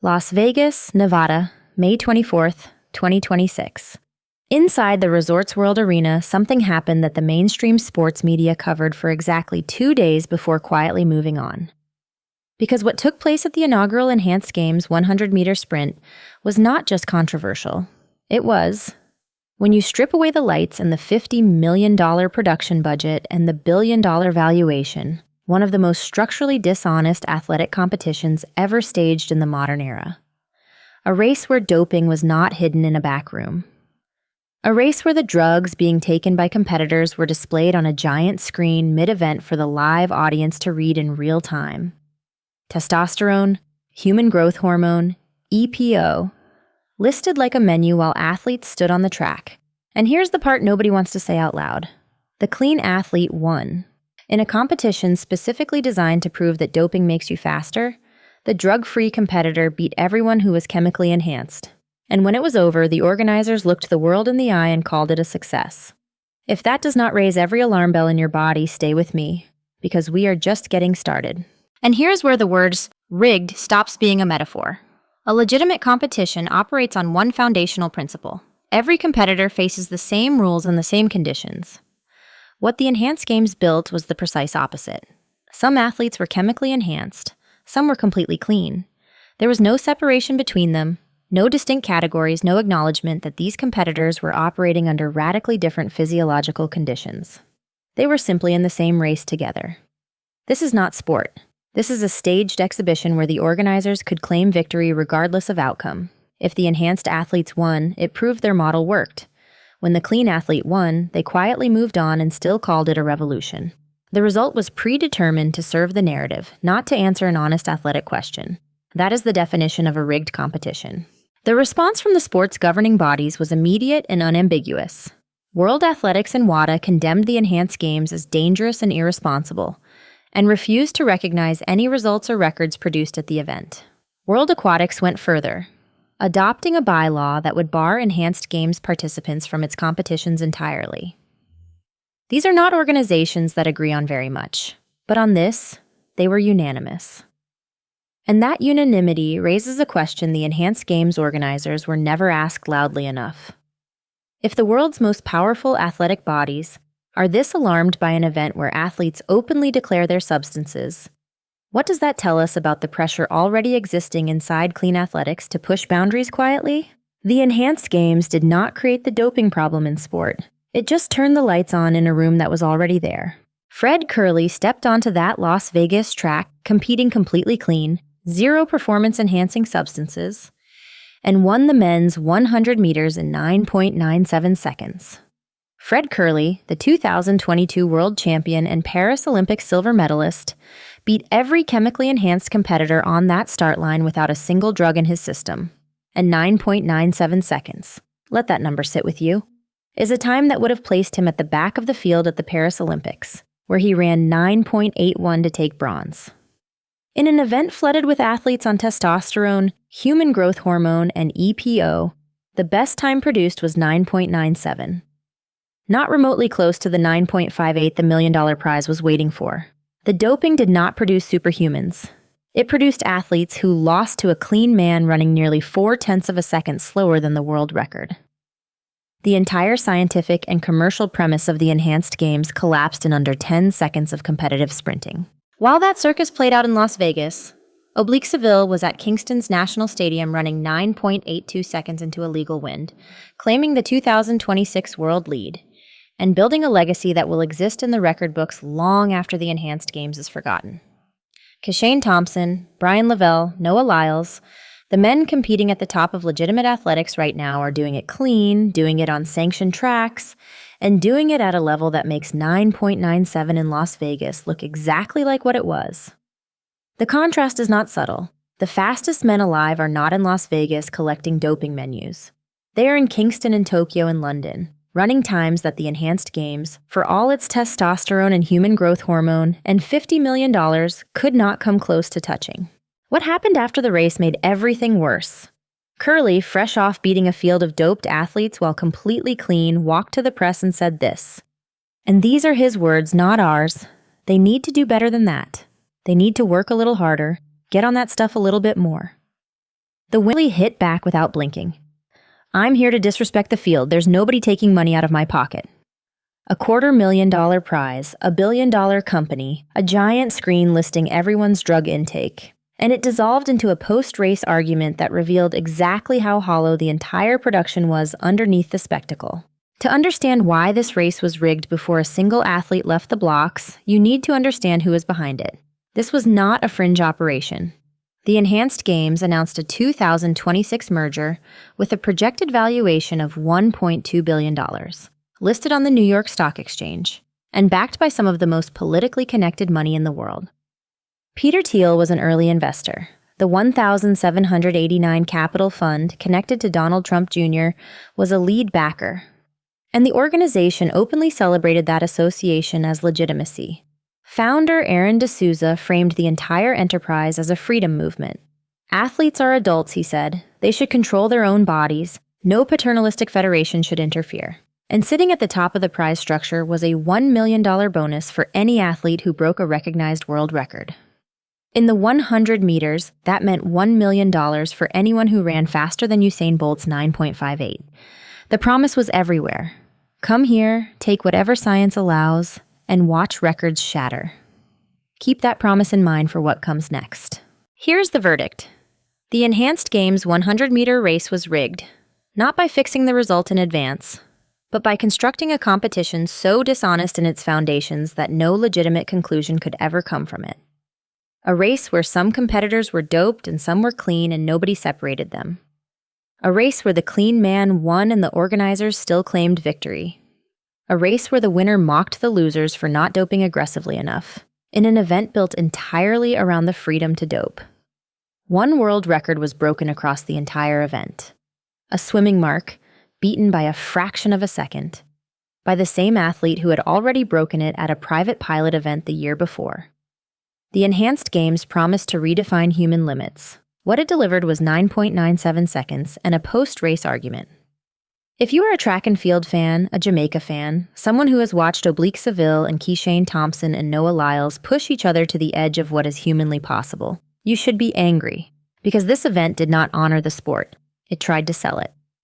Las Vegas, Nevada, May 24th, 2026. Inside the Resorts World Arena, something happened that the mainstream sports media covered for exactly 2 days before quietly moving on. Because what took place at the inaugural Enhanced Games 100-meter sprint was not just controversial. It was, when you strip away the lights and the $50 million production budget and the billion-dollar valuation, one of the most structurally dishonest athletic competitions ever staged in the modern era. A race where doping was not hidden in a back room. A race where the drugs being taken by competitors were displayed on a giant screen mid-event for the live audience to read in real time. Testosterone, human growth hormone, EPO, listed like a menu while athletes stood on the track. And here's the part nobody wants to say out loud. The clean athlete won. In a competition specifically designed to prove that doping makes you faster, the drug-free competitor beat everyone who was chemically enhanced. And when it was over, the organizers looked the world in the eye and called it a success. If that does not raise every alarm bell in your body, stay with me, because we are just getting started. And here's where the words rigged stops being a metaphor. A legitimate competition operates on one foundational principle. Every competitor faces the same rules and the same conditions. What the Enhanced Games built was the precise opposite. Some athletes were chemically enhanced, some were completely clean. There was no separation between them, no distinct categories, no acknowledgement that these competitors were operating under radically different physiological conditions. They were simply in the same race together. This is not sport. This is a staged exhibition where the organizers could claim victory regardless of outcome. If the enhanced athletes won, it proved their model worked. When the clean athlete won, they quietly moved on and still called it a revolution. The result was predetermined to serve the narrative, not to answer an honest athletic question. That is the definition of a rigged competition. The response from the sport's governing bodies was immediate and unambiguous. World Athletics and WADA condemned the Enhanced Games as dangerous and irresponsible, and refused to recognize any results or records produced at the event. World Aquatics went further, adopting a bylaw that would bar Enhanced Games participants from its competitions entirely. These are not organizations that agree on very much, but on this, they were unanimous. And that unanimity raises a question the Enhanced Games organizers were never asked loudly enough. If the world's most powerful athletic bodies are this alarmed by an event where athletes openly declare their substances, what does that tell us about the pressure already existing inside clean athletics to push boundaries quietly? The Enhanced Games did not create the doping problem in sport. It just turned the lights on in a room that was already there. Fred Kerley stepped onto that Las Vegas track, competing completely clean, zero performance-enhancing substances, and won the men's 100 meters in 9.97 seconds. Fred Kerley, the 2022 world champion and Paris Olympic silver medalist, beat every chemically enhanced competitor on that start line without a single drug in his system. And 9.97 seconds, let that number sit with you, is a time that would have placed him at the back of the field at the Paris Olympics, where he ran 9.81 to take bronze. In an event flooded with athletes on testosterone, human growth hormone, and EPO, the best time produced was 9.97. Not remotely close to the 9.58 the $1 million prize was waiting for. The doping did not produce superhumans. It produced athletes who lost to a clean man running nearly 0.4 of a second slower than the world record. The entire scientific and commercial premise of the Enhanced Games collapsed in under 10 seconds of competitive sprinting. While that circus played out in Las Vegas, Oblique Seville was at Kingston's National Stadium running 9.82 seconds into a legal wind, claiming the 2026 world lead, and building a legacy that will exist in the record books long after the Enhanced Games is forgotten. Kashane Thompson, Brian Lavelle, Noah Lyles, the men competing at the top of legitimate athletics right now are doing it clean, doing it on sanctioned tracks, and doing it at a level that makes 9.97 in Las Vegas look exactly like what it was. The contrast is not subtle. The fastest men alive are not in Las Vegas collecting doping menus. They are in Kingston and Tokyo and London, running times that the Enhanced Games, for all its testosterone and human growth hormone and $50 million, could not come close to touching. What happened after the race made everything worse. Kerley, fresh off beating a field of doped athletes while completely clean, walked to the press and said this. And these are his words, not ours. They need to do better than that. They need to work a little harder, get on that stuff a little bit more. The winner hit back without blinking. "I'm here to disrespect the field. There's nobody taking money out of my pocket." A $250,000 prize, a billion-dollar company, a giant screen listing everyone's drug intake. And it dissolved into a post-race argument that revealed exactly how hollow the entire production was underneath the spectacle. To understand why this race was rigged before a single athlete left the blocks, you need to understand who was behind it. This was not a fringe operation. The Enhanced Games announced a 2026 merger with a projected valuation of $1.2 billion, listed on the New York Stock Exchange, and backed by some of the most politically connected money in the world. Peter Thiel was an early investor. The 1,789 Capital Fund, connected to Donald Trump Jr., was a lead backer, and the organization openly celebrated that association as legitimacy. Founder AronDSouza framed the entire enterprise as a freedom movement. "Athletes are adults," he said. "They should control their own bodies. No paternalistic federation should interfere." And sitting at the top of the prize structure was a $1 million bonus for any athlete who broke a recognized world record. In the 100 meters, that meant $1 million for anyone who ran faster than Usain Bolt's 9.58. The promise was everywhere. Come here, take whatever science allows, and watch records shatter. Keep that promise in mind for what comes next. Here's the verdict. The Enhanced Games 100-meter race was rigged, not by fixing the result in advance, but by constructing a competition so dishonest in its foundations that no legitimate conclusion could ever come from it. A race where some competitors were doped and some were clean and nobody separated them. A race where the clean man won and the organizers still claimed victory. A race where the winner mocked the losers for not doping aggressively enough, in an event built entirely around the freedom to dope. One world record was broken across the entire event. A swimming mark, beaten by a fraction of a second, by the same athlete who had already broken it at a private pilot event the year before. The Enhanced Games promised to redefine human limits. What it delivered was 9.97 seconds and a post-race argument. If you are a track and field fan, a Jamaica fan, someone who has watched Oblique Seville and Keishane Thompson and Noah Lyles push each other to the edge of what is humanly possible, you should be angry, because this event did not honor the sport. It tried to sell it.